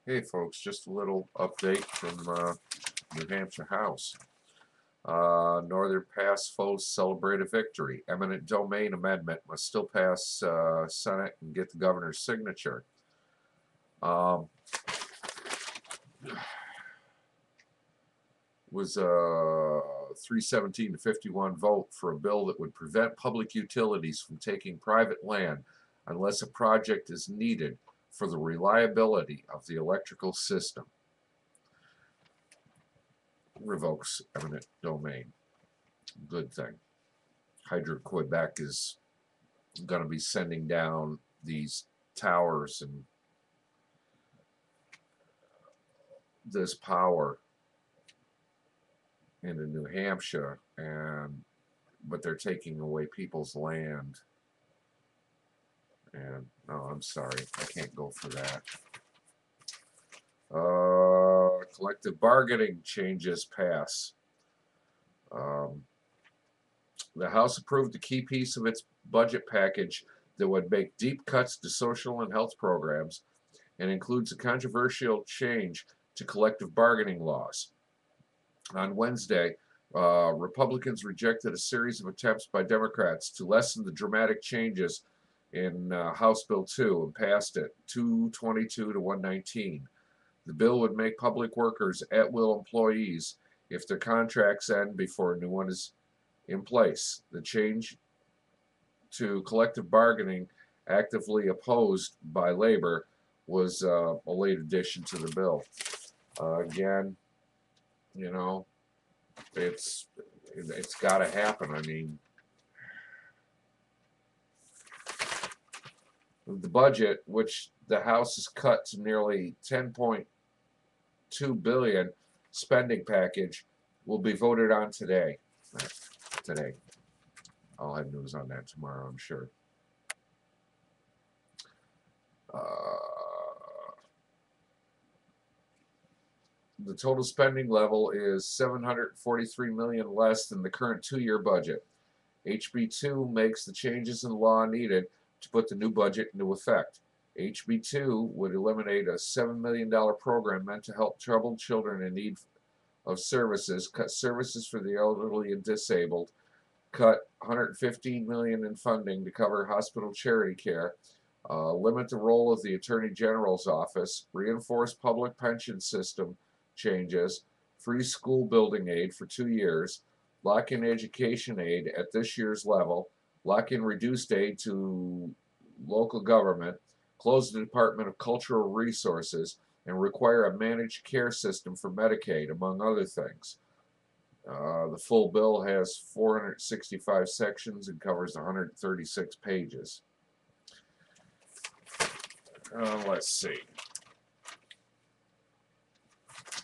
Hey folks, just a little update from New Hampshire House. Northern Pass foes celebrate a victory. Eminent domain amendment must still pass Senate and get the governor's signature. Was a 317 to 51 vote for a bill that would prevent public utilities from taking private land unless a project is needed for the reliability of the electrical system. Revokes eminent domain. Good thing. Hydro-Quebec is going to be sending down these towers and this power into New Hampshire, but they're taking away people's land. And no, I'm sorry, I can't go for that. Collective bargaining changes pass. The House approved a key piece of its budget package that would make deep cuts to social and health programs and includes a controversial change to collective bargaining laws. On Wednesday, Republicans rejected a series of attempts by Democrats to lessen the dramatic changes in House Bill 2 and passed it 222 to 119. The bill would make public workers at-will employees if their contracts end before a new one is in place. The change to collective bargaining, actively opposed by labor, was a late addition to the bill. Again, you know, it's got to happen. I mean, the budget, which the House has cut to nearly $10.2 billion spending package, will be voted on today. I'll have news on that tomorrow, I'm sure. The total spending level is $743 million less than the current two-year budget. HB2 makes the changes in law needed to put the new budget into effect. HB2 would eliminate a $7 million program meant to help troubled children in need of services, cut services for the elderly and disabled, cut $115 million in funding to cover hospital charity care, limit the role of the Attorney General's office, reinforce public pension system changes, free school building aid for 2 years, lock in education aid at this year's level, lock in reduced aid to local government, close the Department of Cultural Resources, and require a managed care system for Medicaid, among other things. The full bill has 465 sections and covers 136 pages. Let's see.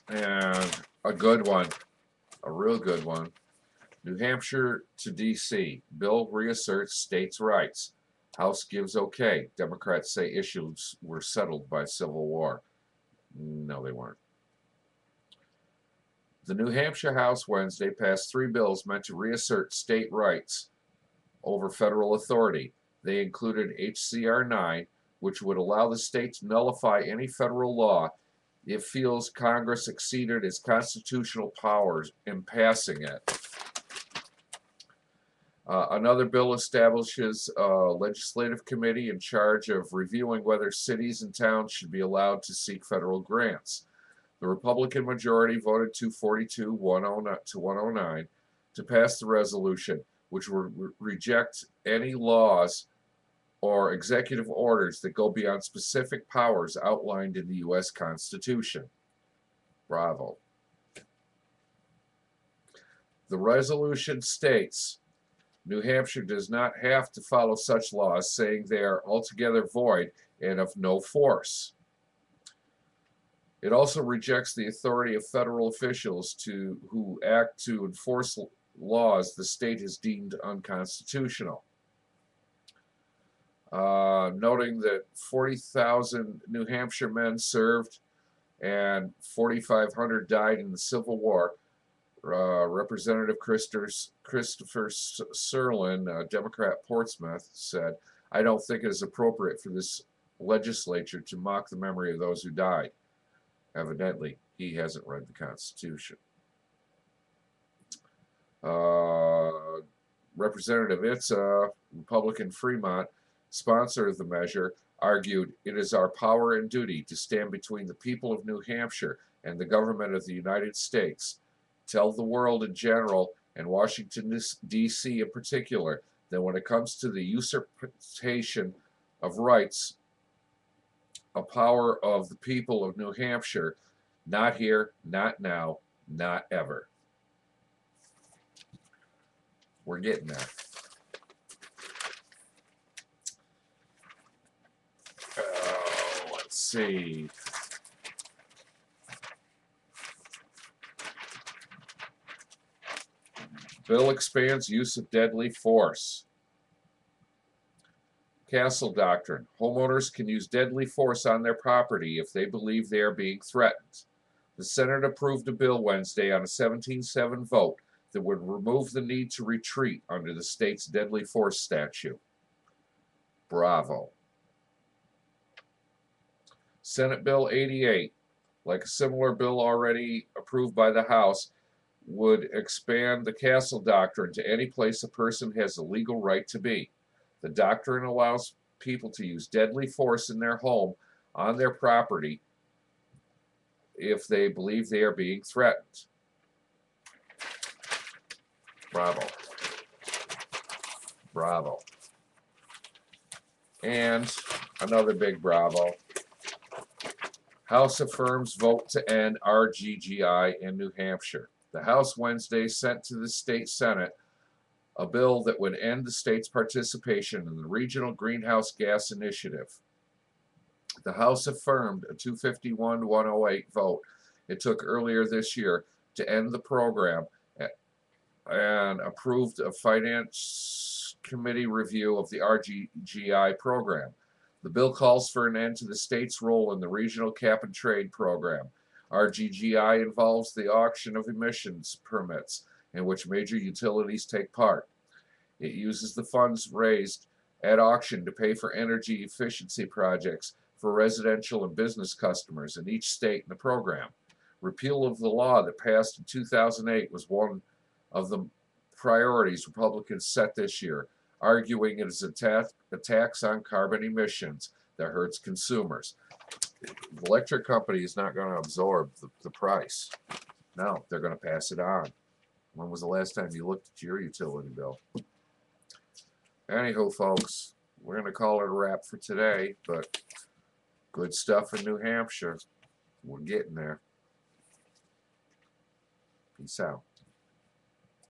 And a good one, a real good one. New Hampshire to D.C. Bill reasserts states' rights. House gives okay. Democrats say issues were settled by Civil War. No, they weren't. The New Hampshire House Wednesday passed 3 bills meant to reassert state rights over federal authority. They included HCR 9, which would allow the state to nullify any federal law if it feels Congress exceeded its constitutional powers in passing it. Another bill establishes a legislative committee in charge of reviewing whether cities and towns should be allowed to seek federal grants. The Republican majority voted 242 to 109 to pass the resolution, which would reject any laws or executive orders that go beyond specific powers outlined in the U.S. Constitution. Bravo. The resolution states, New Hampshire does not have to follow such laws, saying they are altogether void and of no force. It also rejects the authority of federal officials who act to enforce laws the state has deemed unconstitutional. Noting that 40,000 New Hampshire men served and 4,500 died in the Civil War, Representative Christopher Serlin, Democrat Portsmouth, said, I don't think it is appropriate for this legislature to mock the memory of those who died. Evidently, he hasn't read the Constitution. Representative Itza, Republican Fremont, sponsor of the measure, argued, "It is our power and duty to stand between the people of New Hampshire and the government of the United States. Tell the world in general, and Washington, D.C. in particular, that when it comes to the usurpation of rights, a power of the people of New Hampshire, not here, not now, not ever." We're getting there. Let's see. Bill expands use of deadly force. Castle Doctrine. Homeowners can use deadly force on their property if they believe they are being threatened. The Senate approved a bill Wednesday on a 17-7 vote that would remove the need to retreat under the state's deadly force statute. Bravo. Senate Bill 88, like a similar bill already approved by the House, would expand the Castle Doctrine to any place a person has a legal right to be. The doctrine allows people to use deadly force in their home, on their property, if they believe they are being threatened. Bravo. Bravo. And another big bravo. House affirms vote to end RGGI in New Hampshire. The House Wednesday sent to the state Senate a bill that would end the state's participation in the Regional Greenhouse Gas Initiative. The House affirmed a 251-108 vote it took earlier this year to end the program and approved a Finance Committee review of the RGGI program. The bill calls for an end to the state's role in the Regional Cap-and-Trade program. RGGI involves the auction of emissions permits, in which major utilities take part. It uses the funds raised at auction to pay for energy efficiency projects for residential and business customers in each state in the program. Repeal of the law that passed in 2008 was one of the priorities Republicans set this year, arguing it is a tax on carbon emissions that hurts consumers. The electric company is not going to absorb the price. No, they're going to pass it on. When was the last time you looked at your utility bill? Anywho, folks, we're going to call it a wrap for today, but good stuff in New Hampshire. We're getting there. Peace out.